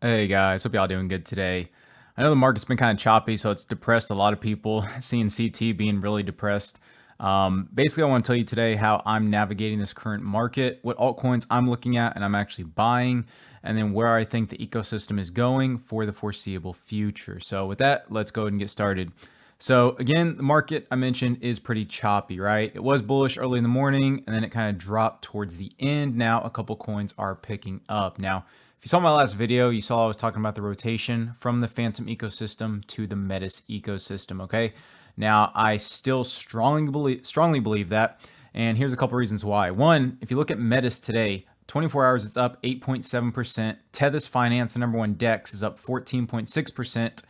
Hey guys, hope y'all doing good today. I know the market's been kind of choppy, so it's depressed a lot of people. Seeing CT being really depressed. Basically, I want to tell you today how I'm navigating this current market, what altcoins I'm looking at and I'm actually buying, and then where I think the ecosystem is going for the foreseeable future. So with that, let's go ahead and get started. So again, the market I mentioned is pretty choppy, right? It was bullish early in the morning and then it kind of dropped towards the end. Now a couple coins are picking up. Now, if you saw my last video, you saw I was talking about the rotation from the Phantom ecosystem to the Metis ecosystem, okay? Now, I still strongly believe that, and here's a couple reasons why. One, if you look at Metis today, 24 hours, it's up 8.7%. Tethys Finance, the number one DEX, is up 14.6%.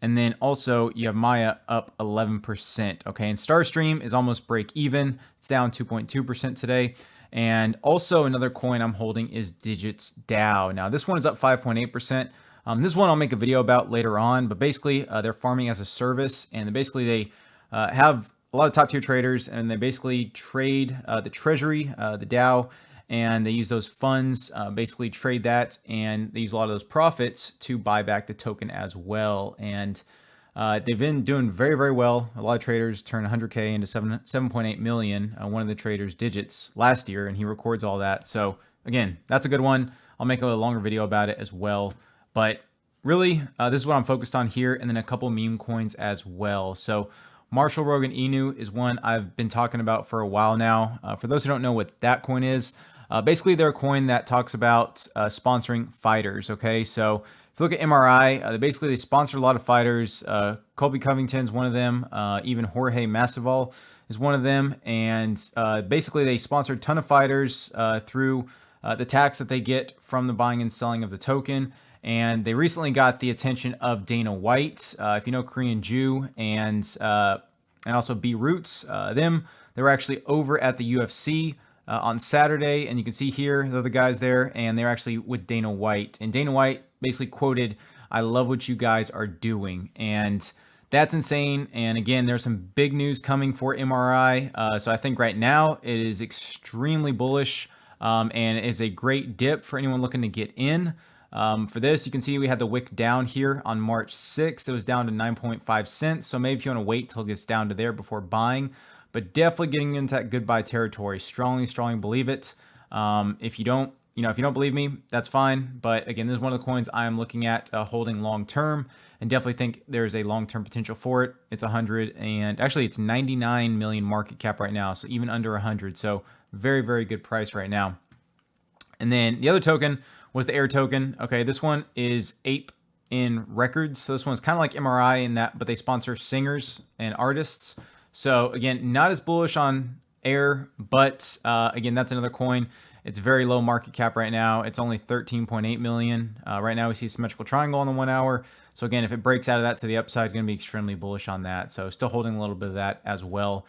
And then also you have Maya up 11%. Okay, and Starstream is almost break even. It's down 2.2% today. And also another coin I'm holding is Digits DAO. Now this one is up 5.8%. This one I'll make a video about later on, but basically they're farming as a service, and they have a lot of top tier traders, and they basically trade the treasury, the DAO, and they use those funds, basically trade that, and they use a lot of those profits to buy back the token as well. And they've been doing very, very well. A lot of traders turn 100K into 7.8 million. One of the traders, Digits, last year, and he records all that. So again, that's a good one. I'll make a longer video about it as well. But really, this is what I'm focused on here, and then a couple meme coins as well. So Marshall Rogan Inu is one I've been talking about for a while now. For those who don't know what that coin is, basically they're a coin that talks about sponsoring fighters. Okay, so if you look at MRI, they sponsor a lot of fighters. Colby Covington's one of them. Even Jorge Masvidal is one of them. And basically they sponsor a ton of fighters through the tax that they get from the buying and selling of the token. And they recently got the attention of Dana White, if you know Korean Jew, and also B Roots. They were actually over at the UFC on Saturday, and you can see here they're the guys there, and they're actually with Dana White. And Dana White basically quoted, "I love what you guys are doing," and that's insane. And again, there's some big news coming for MRI. So I think right now it is extremely bullish, and is a great dip for anyone looking to get in. For this, you can see we had the wick down here on March 6th. It was down to 9.5 cents. So maybe if you want to wait till it gets down to there before buying, but definitely getting into that good buy territory. Strongly believe it. If you don't believe me, that's fine. But again, this is one of the coins I am looking at holding long term, and definitely think there's a long-term potential for it. It's 100, and actually it's 99 million market cap right now. So even under 100. So very, very good price right now. And then the other token was the Air token. Okay, this one is Ape in Records. So this one's kind of like MRI in that, but they sponsor singers and artists. So again, not as bullish on Air, but again, that's another coin. It's very low market cap right now. It's only 13.8 million. Right now we see symmetrical triangle on the 1 hour. So again, if it breaks out of that to the upside, going to be extremely bullish on that. So still holding a little bit of that as well.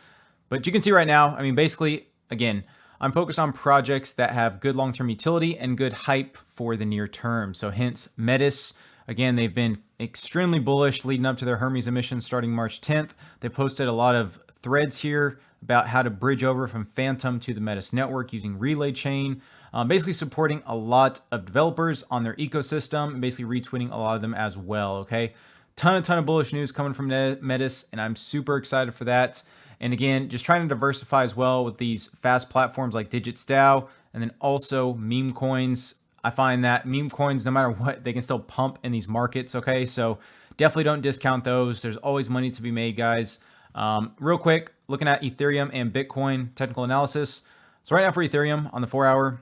But you can see right now, I mean, basically, again, I'm focused on projects that have good long-term utility and good hype for the near term. So hence Metis, again, they've been extremely bullish leading up to their Hermes emission starting March 10th. They posted a lot of threads here about how to bridge over from Phantom to the Metis network using Relay Chain, basically supporting a lot of developers on their ecosystem and basically retweeting a lot of them as well, okay? Ton of bullish news coming from Metis, and I'm super excited for that. And again, just trying to diversify as well with these fast platforms like Digits DAO, and then also meme coins. I find that meme coins, no matter what, they can still pump in these markets, okay? So definitely don't discount those. There's always money to be made, guys. Real quick, looking at Ethereum and Bitcoin technical analysis. So right now for Ethereum on the 4 hour,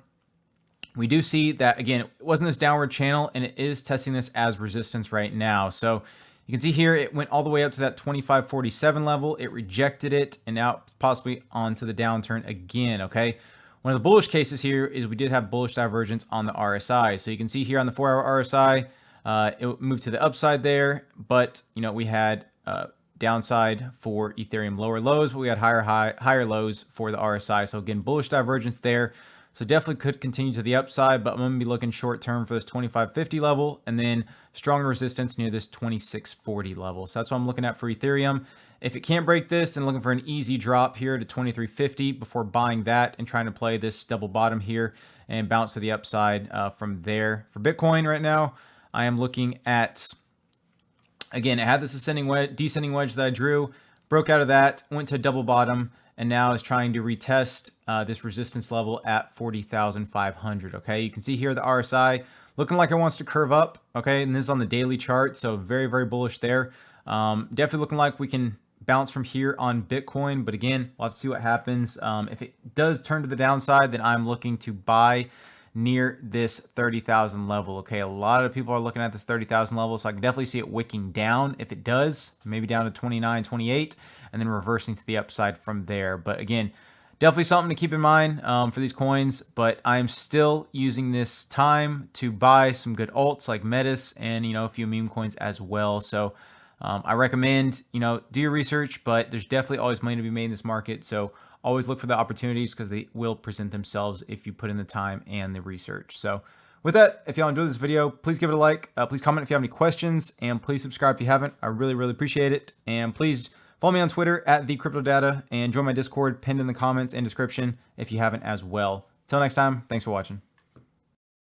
we do see that, again, it wasn't this downward channel, and it is testing this as resistance right now. So you can see here, it went all the way up to that 2547 level. It rejected it, and now possibly onto the downturn again, okay? One of the bullish cases here is we did have bullish divergence on the RSI. So you can see here on the 4 hour RSI, it moved to the upside there, but we had downside for Ethereum lower lows, but we had higher lows for the RSI. So again, bullish divergence there. So definitely could continue to the upside, but I'm going to be looking short term for this 2550 level, and then strong resistance near this 2640 level. So that's what I'm looking at for Ethereum. If it can't break this, then looking for an easy drop here to 2350 before buying that and trying to play this double bottom here and bounce to the upside from there. For Bitcoin right now, I am looking at, again, it had this descending wedge, descending wedge that I drew, broke out of that, went to double bottom, and now is trying to retest this resistance level at 40,500. Okay, you can see here the RSI looking like it wants to curve up. Okay, and this is on the daily chart, so very, very bullish there. Definitely looking like we can bounce from here on Bitcoin, but again, we'll have to see what happens. If it does turn to the downside, then I'm looking to buy near this 30,000 level. Okay, a lot of people are looking at this 30,000 level, so I can definitely see it wicking down. If it does, maybe down to 29, 28, and then reversing to the upside from there. But again, definitely something to keep in mind for these coins, but I'm still using this time to buy some good alts like Metis and, a few meme coins as well. So I recommend, do your research, but there's definitely always money to be made in this market. So always look for the opportunities because they will present themselves if you put in the time and the research. So with that, if y'all enjoyed this video, please give it a like. Please comment if you have any questions, and please subscribe if you haven't. I really, really appreciate it. And please follow me on Twitter at @TheCryptoData and join my Discord pinned in the comments and description if you haven't as well. Till next time, thanks for watching.